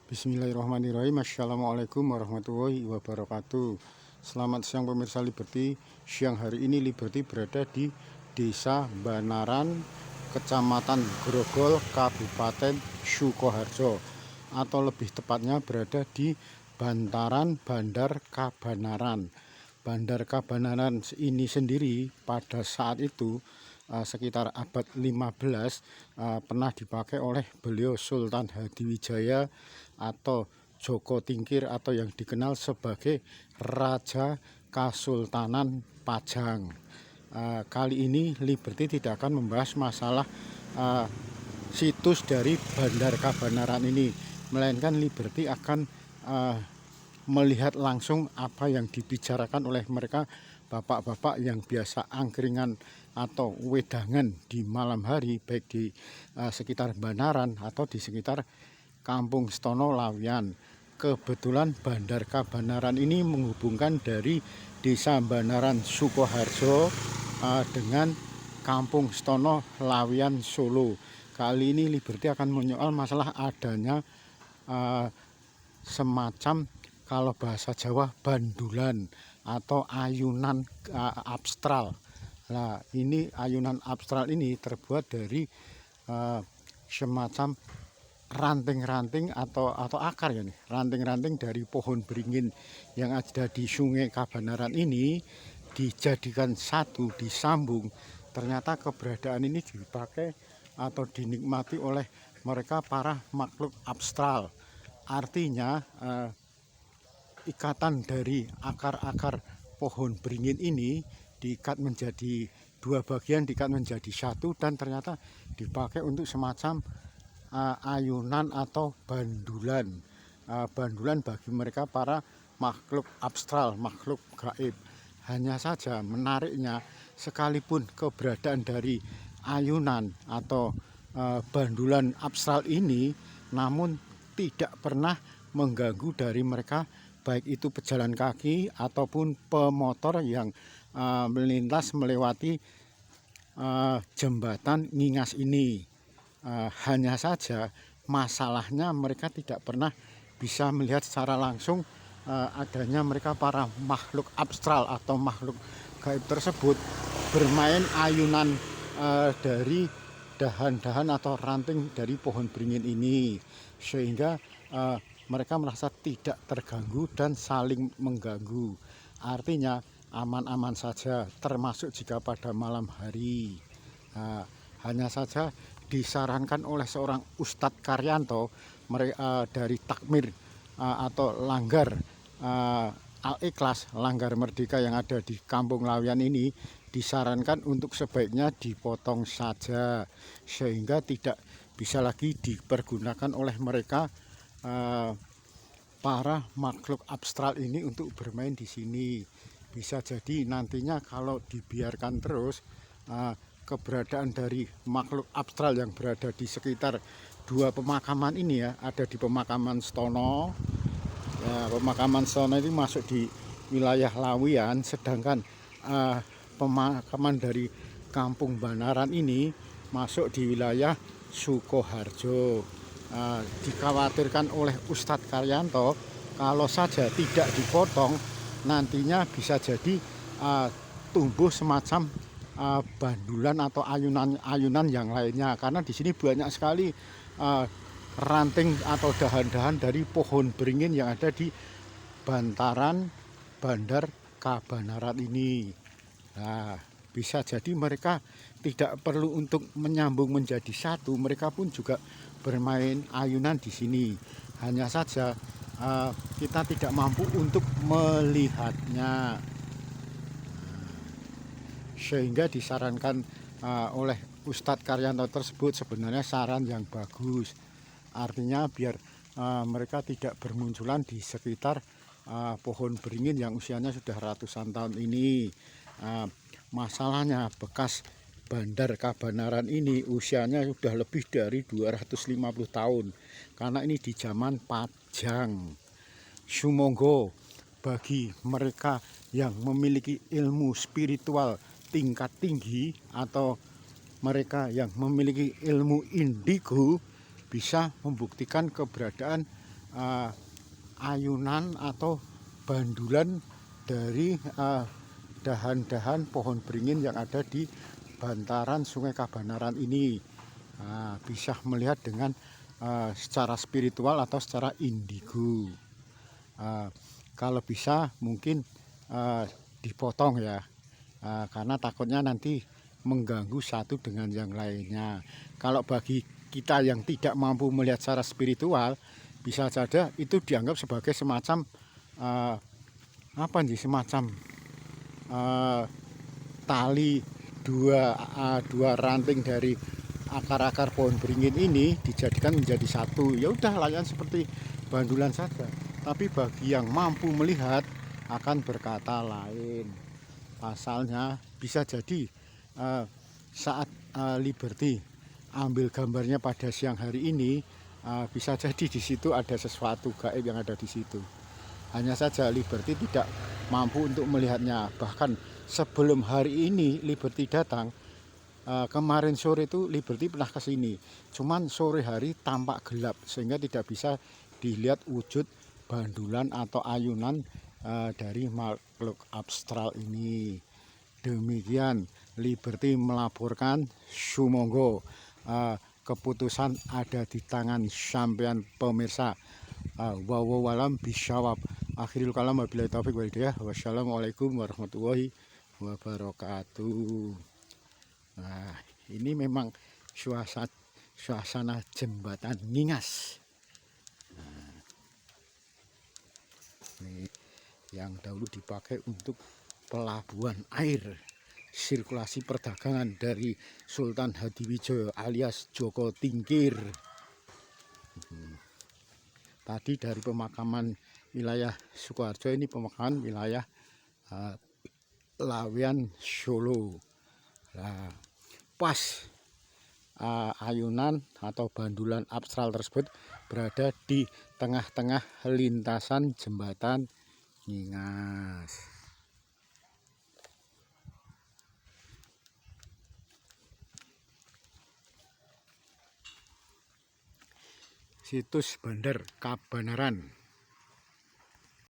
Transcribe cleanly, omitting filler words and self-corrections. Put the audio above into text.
Bismillahirrahmanirrahim. Assalamualaikum warahmatullahi wabarakatuh. Selamat siang pemirsa Liberty. Siang hari ini Liberty berada di Desa Banaran, Kecamatan Grogol, Kabupaten Sukoharjo, atau lebih tepatnya berada di Bantaran Bandar Kabanaran. Bandar Kabanaran ini sendiri pada saat itu sekitar abad 15 pernah dipakai oleh beliau Sultan Hadiwijaya atau Joko Tingkir atau yang dikenal sebagai Raja Kasultanan Pajang. Kali ini Liberty tidak akan membahas masalah situs dari Bandar Kabanaran ini, melainkan Liberty akan melihat langsung apa yang dibicarakan oleh mereka bapak-bapak yang biasa angkringan atau wedangan di malam hari, baik di sekitar Banaran atau di sekitar Kampung Stono Lawian. Kebetulan Bandar Kabanaran ini menghubungkan dari Desa Banaran Sukoharjo dengan Kampung Stono Lawian Solo. Kali ini Liberty akan menyoal masalah adanya semacam, kalau bahasa Jawa, bandulan atau ayunan abstral. Nah, ini ayunan abstral ini terbuat dari semacam ranting-ranting atau akar ya nih, ranting-ranting dari pohon beringin yang ada di Sungai Kabanaran ini dijadikan satu, disambung. Ternyata keberadaan ini dipakai atau dinikmati oleh mereka para makhluk abstral. Artinya ikatan dari akar-akar pohon beringin ini diikat menjadi dua bagian, diikat menjadi satu, dan ternyata dipakai untuk semacam ayunan atau bandulan. Bandulan bagi mereka para makhluk abstral, makhluk gaib. Hanya saja menariknya, sekalipun keberadaan dari ayunan atau bandulan abstral ini, namun tidak pernah mengganggu dari mereka, baik itu pejalan kaki ataupun pemotor yang melintas melewati jembatan Ngingas ini. Hanya saja masalahnya mereka tidak pernah bisa melihat secara langsung adanya mereka para makhluk abstral atau makhluk gaib tersebut bermain ayunan dari dahan-dahan atau ranting dari pohon beringin ini, sehingga mereka merasa tidak terganggu dan saling mengganggu. Artinya aman-aman saja, termasuk jika pada malam hari. Hanya saja disarankan oleh seorang Ustadz Karyanto dari Takmir atau Langgar Al-Ikhlas, Langgar Merdeka yang ada di Kampung Lawian ini, disarankan untuk sebaiknya dipotong saja, sehingga tidak bisa lagi dipergunakan oleh mereka para makhluk abstral ini untuk bermain di sini. Bisa jadi nantinya kalau dibiarkan terus, keberadaan dari makhluk abstral yang berada di sekitar dua pemakaman ini ya, ada di pemakaman Stono. Ya, pemakaman Stono itu masuk di wilayah Lawian, sedangkan pemakaman dari Kampung Banaran ini masuk di wilayah Sukoharjo. Dikhawatirkan oleh Ustadz Karyanto, kalau saja tidak dipotong, nantinya bisa jadi tumbuh semacam bandulan atau ayunan yang lainnya, karena di sini banyak sekali ranting atau dahan-dahan dari pohon beringin yang ada di Bantaran Bandar Kabanaran ini. Nah, bisa jadi mereka tidak perlu untuk menyambung menjadi satu, mereka pun juga bermain ayunan di sini. Hanya saja kita tidak mampu untuk melihatnya, sehingga disarankan oleh Ustadz Karyanto tersebut sebenarnya saran yang bagus. Artinya biar mereka tidak bermunculan di sekitar pohon beringin yang usianya sudah ratusan tahun ini. Masalahnya bekas Bandar Kabanaran ini usianya sudah lebih dari 250 tahun, karena ini di zaman Pajang. Sumangga bagi mereka yang memiliki ilmu spiritual tingkat tinggi atau mereka yang memiliki ilmu indigo bisa membuktikan keberadaan eh, ayunan atau bandulan dari dahan-dahan pohon beringin yang ada di bantaran Sungai Kabanaran ini. Bisa melihat dengan secara spiritual atau secara indigo. Kalau bisa mungkin dipotong ya, karena takutnya nanti mengganggu satu dengan yang lainnya. Kalau bagi kita yang tidak mampu melihat secara spiritual, bisa saja itu dianggap sebagai semacam apa nih, semacam tali dua ranting dari akar-akar pohon beringin ini dijadikan menjadi satu. Ya udah, layan seperti bandulan saja. Tapi bagi yang mampu melihat akan berkata lain. Pasalnya bisa jadi saat Liberty ambil gambarnya pada siang hari ini, bisa jadi di situ ada sesuatu gaib yang ada di situ. Hanya saja Liberty tidak mampu untuk melihatnya. Bahkan sebelum hari ini Liberty datang, kemarin sore itu Liberty pernah ke sini. Cuman sore hari tampak gelap sehingga tidak bisa dilihat wujud bandulan atau ayunan dari makhluk astral ini. Demikian Liberty melaporkan, sumonggo keputusan ada di tangan sampean pemirsa. Wawalam bisyawab. Akhirul kalam wabillahi taufiq wal hidayah. Wassalamualaikum warahmatullahi wabarakatuh. Nah, ini memang suasana jembatan Ningas. Ini yang dahulu dipakai untuk pelabuhan air, sirkulasi perdagangan dari Sultan Hadiwijaya alias Joko Tingkir. Tadi dari pemakaman wilayah Sukoharjo, ini pemakaman wilayah Lawean Solo. Nah, pas ayunan atau bandulan astral tersebut berada di tengah-tengah lintasan jembatan Ningas. Situs Bandar Kabanaran.